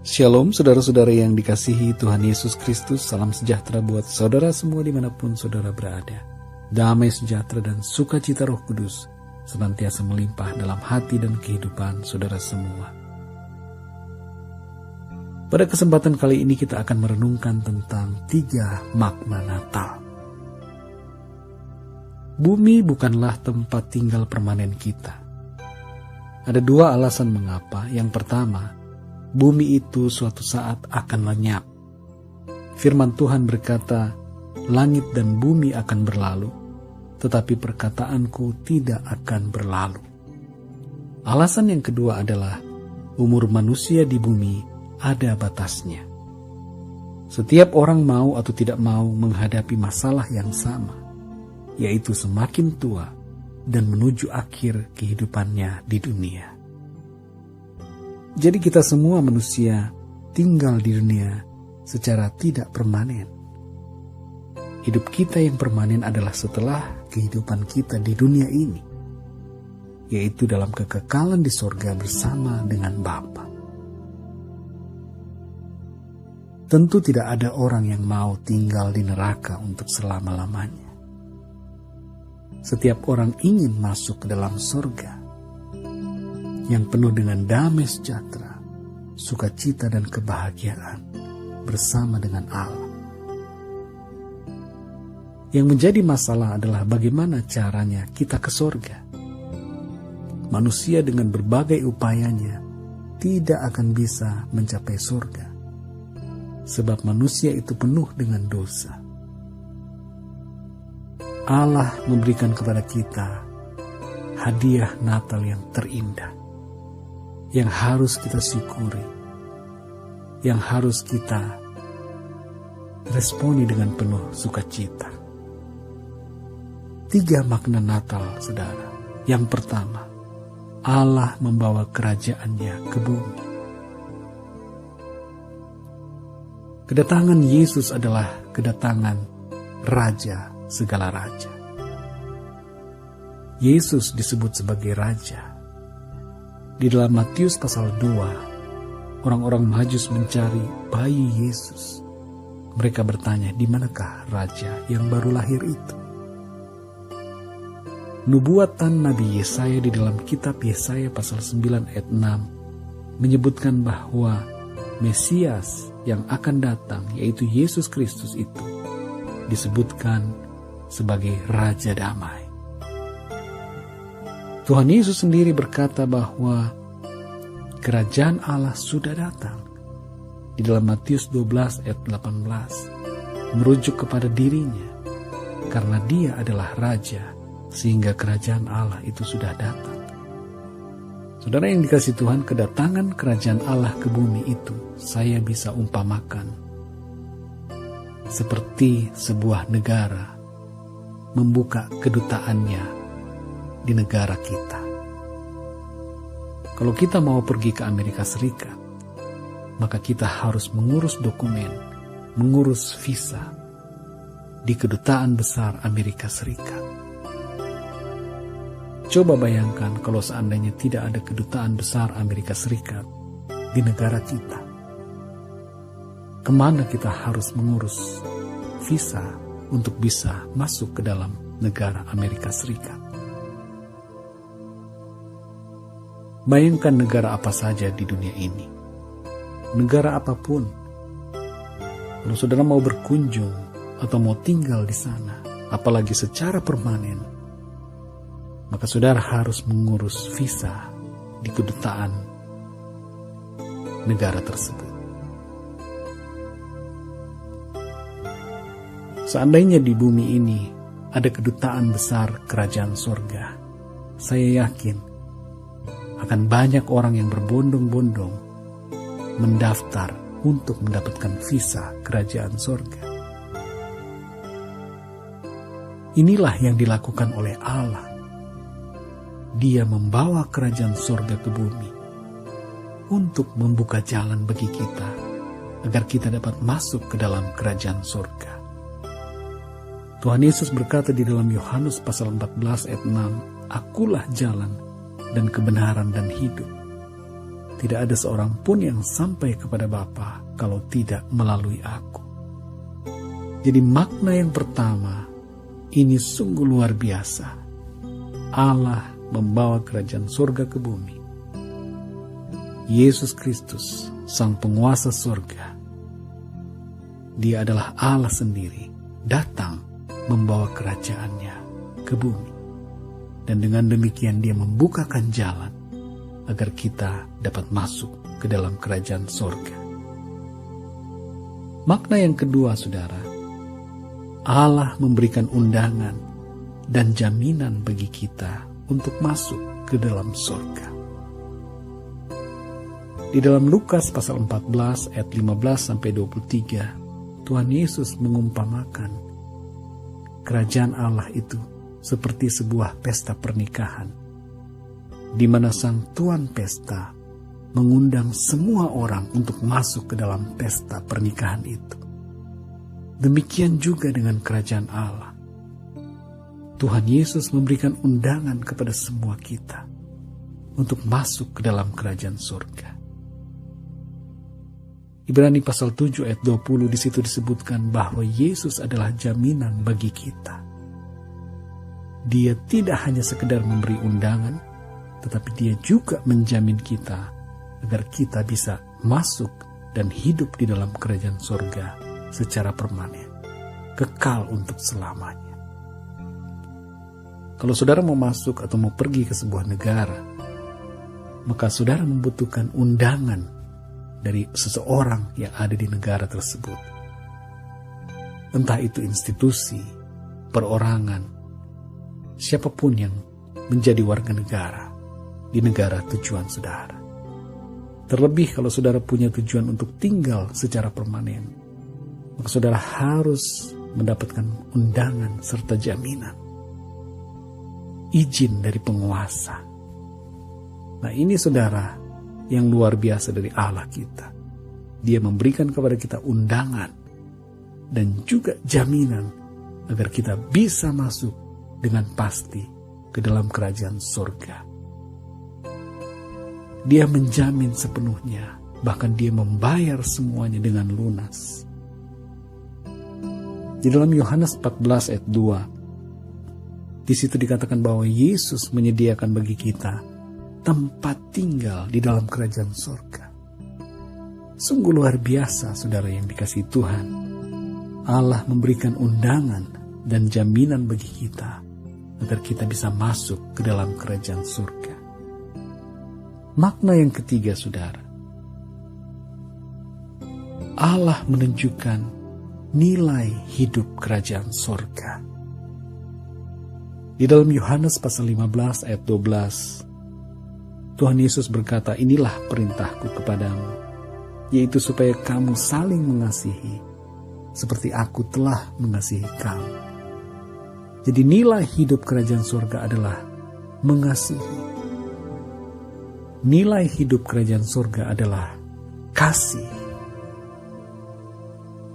Shalom saudara-saudara yang dikasihi Tuhan Yesus Kristus. Salam sejahtera buat saudara semua dimanapun saudara berada. Damai sejahtera dan sukacita Roh Kudus senantiasa melimpah dalam hati dan kehidupan saudara semua. Pada kesempatan kali ini kita akan merenungkan tentang 3 makna Natal. Bumi bukanlah tempat tinggal permanen kita. Ada 2 alasan mengapa. Yang pertama, bumi itu suatu saat akan lenyap. Firman Tuhan berkata, langit dan bumi akan berlalu, tetapi perkataanku tidak akan berlalu. Alasan yang kedua adalah, umur manusia di bumi ada batasnya. Setiap orang mau atau tidak mau menghadapi masalah yang sama, yaitu semakin tua dan menuju akhir kehidupannya di dunia. Jadi kita semua manusia tinggal di dunia secara tidak permanen. Hidup kita yang permanen adalah setelah kehidupan kita di dunia ini, yaitu dalam kekekalan di sorga bersama dengan Bapa. Tentu tidak ada orang yang mau tinggal di neraka untuk selama-lamanya. Setiap orang ingin masuk ke dalam sorga yang penuh dengan damai sejahtera, sukacita dan kebahagiaan bersama dengan Allah. Yang menjadi masalah adalah bagaimana caranya kita ke sorga. Manusia dengan berbagai upayanya tidak akan bisa mencapai sorga, sebab manusia itu penuh dengan dosa. Allah memberikan kepada kita hadiah Natal yang terindah, yang harus kita syukuri, yang harus kita responi dengan penuh sukacita. 3 makna Natal, saudara. Yang pertama, Allah membawa kerajaannya ke bumi. Kedatangan Yesus adalah kedatangan Raja segala raja. Yesus disebut sebagai Raja. Di dalam Matius pasal 2, orang-orang Majus mencari bayi Yesus. Mereka bertanya, di manakah Raja yang baru lahir itu? Nubuatan Nabi Yesaya di dalam kitab Yesaya pasal 9 ayat 6 menyebutkan bahwa Mesias yang akan datang, yaitu Yesus Kristus itu, disebutkan sebagai Raja Damai. Tuhan Yesus sendiri berkata bahwa kerajaan Allah sudah datang. Di dalam Matius 12 ayat 18 merujuk kepada dirinya, karena dia adalah Raja, sehingga kerajaan Allah itu sudah datang. Saudara yang dikasihi Tuhan, kedatangan kerajaan Allah ke bumi itu saya bisa umpamakan seperti sebuah negara membuka kedutaannya di negara kita. Kalau kita mau pergi ke Amerika Serikat, maka kita harus mengurus dokumen, mengurus visa di kedutaan besar Amerika Serikat. Coba bayangkan kalau seandainya tidak ada kedutaan besar Amerika Serikat di negara kita. Kemana kita harus mengurus visa untuk bisa masuk ke dalam negara Amerika Serikat? Bayangkan negara apa saja di dunia ini, negara apapun. Kalau saudara mau berkunjung atau mau tinggal di sana, apalagi secara permanen, maka saudara harus mengurus visa di kedutaan negara tersebut. Seandainya di bumi ini ada kedutaan besar kerajaan sorga, saya yakin akan banyak orang yang berbondong-bondong mendaftar untuk mendapatkan visa kerajaan sorga. Inilah yang dilakukan oleh Allah. Dia membawa kerajaan sorga ke bumi untuk membuka jalan bagi kita agar kita dapat masuk ke dalam kerajaan sorga. Tuhan Yesus berkata di dalam Yohanes pasal 14 ayat 6, Akulah jalan dan kebenaran dan hidup. tidak ada seorang pun yang sampai kepada Bapa kalau tidak melalui aku. Jadi makna yang pertama, ini sungguh luar biasa. Allah membawa kerajaan surga ke bumi. Yesus Kristus, Sang Penguasa surga, Dia adalah Allah sendiri, datang membawa kerajaannya ke bumi. Dan dengan demikian Dia membukakan jalan agar kita dapat masuk ke dalam kerajaan surga. Makna yang kedua, saudara, Allah memberikan undangan dan jaminan bagi kita untuk masuk ke dalam surga. Di dalam Lukas pasal 14 ayat 15-23, Tuhan Yesus mengumpamakan kerajaan Allah itu seperti sebuah pesta pernikahan, di mana sang tuan pesta mengundang semua orang untuk masuk ke dalam pesta pernikahan itu. Demikian juga dengan kerajaan Allah. Tuhan Yesus memberikan undangan kepada semua kita untuk masuk ke dalam kerajaan surga. Ibrani pasal 7 ayat 20 di situ disebutkan bahwa Yesus adalah jaminan bagi kita. Dia tidak hanya sekedar memberi undangan, tetapi Dia juga menjamin kita agar kita bisa masuk dan hidup di dalam kerajaan surga secara permanen, kekal untuk selamanya. Kalau saudara mau masuk atau mau pergi ke sebuah negara, maka saudara membutuhkan undangan dari seseorang yang ada di negara tersebut. Entah itu institusi, perorangan, siapapun yang menjadi warga negara di negara tujuan saudara. Terlebih kalau saudara punya tujuan untuk tinggal secara permanen, maka saudara harus mendapatkan undangan serta jaminan, izin dari penguasa. Nah, ini saudara yang luar biasa dari Allah kita. Dia memberikan kepada kita undangan dan juga jaminan agar kita bisa masuk dengan pasti ke dalam kerajaan surga. Dia menjamin sepenuhnya, bahkan Dia membayar semuanya dengan lunas. Di dalam Yohanes 14 ayat 2, di situ dikatakan bahwa Yesus menyediakan bagi kita tempat tinggal di dalam kerajaan surga. Sungguh luar biasa, saudara yang dikasihi Tuhan. Allah memberikan undangan dan jaminan bagi kita agar kita bisa masuk ke dalam kerajaan surga. Makna yang ketiga, saudara, Allah menunjukkan nilai hidup kerajaan surga. Di dalam Yohanes pasal 15 ayat 12, Tuhan Yesus berkata, inilah perintahku kepadamu, yaitu supaya kamu saling mengasihi, seperti aku telah mengasihi kamu. Jadi nilai hidup kerajaan surga adalah mengasihi. Nilai hidup kerajaan surga adalah kasih.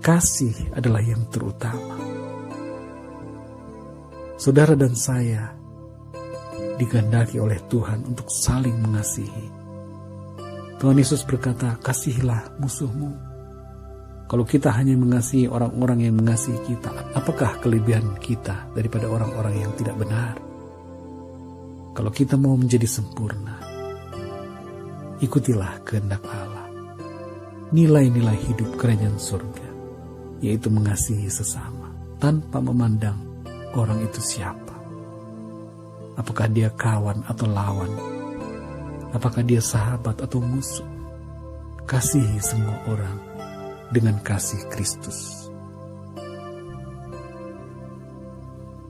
Kasih adalah yang terutama. Saudara dan saya dikehendaki oleh Tuhan untuk saling mengasihi. Tuhan Yesus berkata, kasihilah musuhmu. Kalau kita hanya mengasihi orang-orang yang mengasihi kita, apakah kelebihan kita daripada orang-orang yang tidak benar? Kalau kita mau menjadi sempurna, ikutilah kehendak Allah. Nilai-nilai hidup kerajaan surga, yaitu mengasihi sesama tanpa memandang orang itu siapa. Apakah dia kawan atau lawan? Apakah dia sahabat atau musuh? Kasihi semua orang dengan kasih Kristus.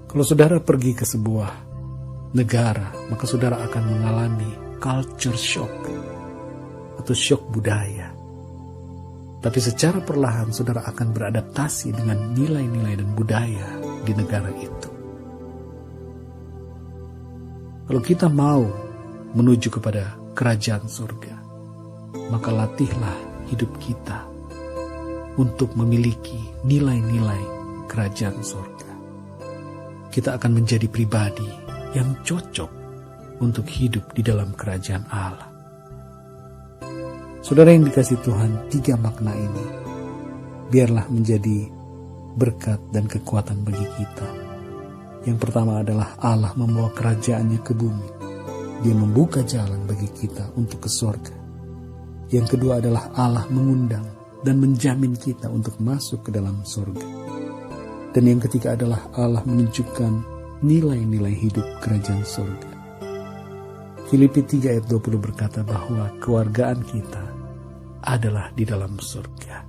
Kalau saudara pergi ke sebuah negara, maka saudara akan mengalami culture shock atau shock budaya. Tapi secara perlahan saudara akan beradaptasi dengan nilai-nilai dan budaya di negara itu. Kalau kita mau menuju kepada kerajaan surga, maka latihlah hidup kita untuk memiliki nilai-nilai kerajaan surga. Kita akan menjadi pribadi yang cocok untuk hidup di dalam kerajaan Allah. Saudara yang dikasihi Tuhan, 3 makna ini biarlah menjadi berkat dan kekuatan bagi kita. Yang pertama adalah Allah membawa kerajaannya ke bumi. Dia membuka jalan bagi kita untuk ke surga. Yang kedua adalah Allah mengundang dan menjamin kita untuk masuk ke dalam surga. Dan yang ketiga adalah Allah menunjukkan nilai-nilai hidup kerajaan surga. Filipi 3 ayat 20 berkata bahwa kewargaan kita adalah di dalam surga.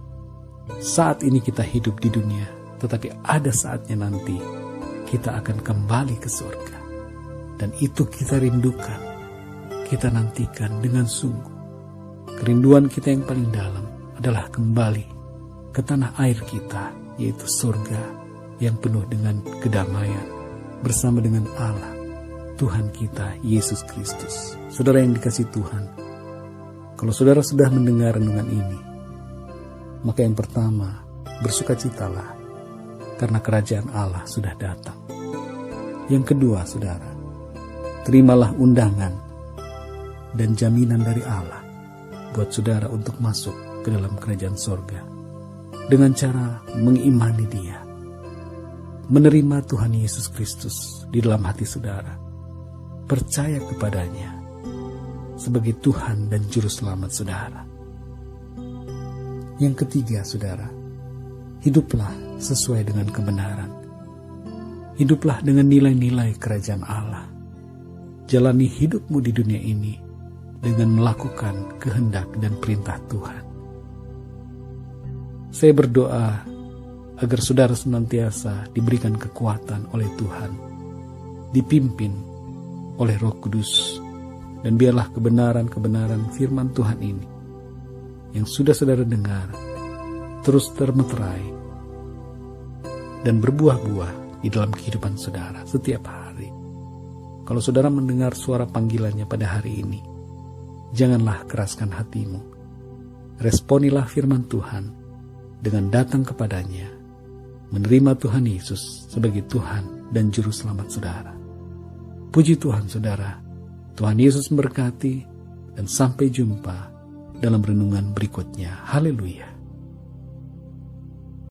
Saat ini kita hidup di dunia, tetapi ada saatnya nanti kita akan kembali ke surga. Dan itu kita rindukan, kita nantikan dengan sungguh. Kerinduan kita yang paling dalam adalah kembali ke tanah air kita, yaitu surga yang penuh dengan kedamaian bersama dengan Allah, Tuhan kita, Yesus Kristus. Saudara yang dikasihi Tuhan, kalau saudara sudah mendengar renungan ini, maka yang pertama, bersukacitalah karena kerajaan Allah sudah datang. Yang kedua, saudara, terimalah undangan dan jaminan dari Allah buat saudara untuk masuk ke dalam kerajaan sorga dengan cara mengimani Dia, menerima Tuhan Yesus Kristus di dalam hati saudara, percaya kepadanya sebagai Tuhan dan Juru Selamat saudara. Yang ketiga, saudara, hiduplah sesuai dengan kebenaran. Hiduplah dengan nilai-nilai kerajaan Allah. Jalani hidupmu di dunia ini dengan melakukan kehendak dan perintah Tuhan. Saya berdoa agar saudara senantiasa diberikan kekuatan oleh Tuhan, dipimpin oleh Roh Kudus, dan biarlah kebenaran-kebenaran firman Tuhan ini yang sudah saudara dengar terus termeterai dan berbuah-buah di dalam kehidupan saudara setiap hari. Kalau saudara mendengar suara panggilannya pada hari ini, janganlah keraskan hatimu. Responilah firman Tuhan dengan datang kepadanya, menerima Tuhan Yesus sebagai Tuhan dan Juru Selamat saudara. Puji Tuhan saudara, Tuhan Yesus memberkati, dan sampai jumpa dalam renungan berikutnya. Haleluya.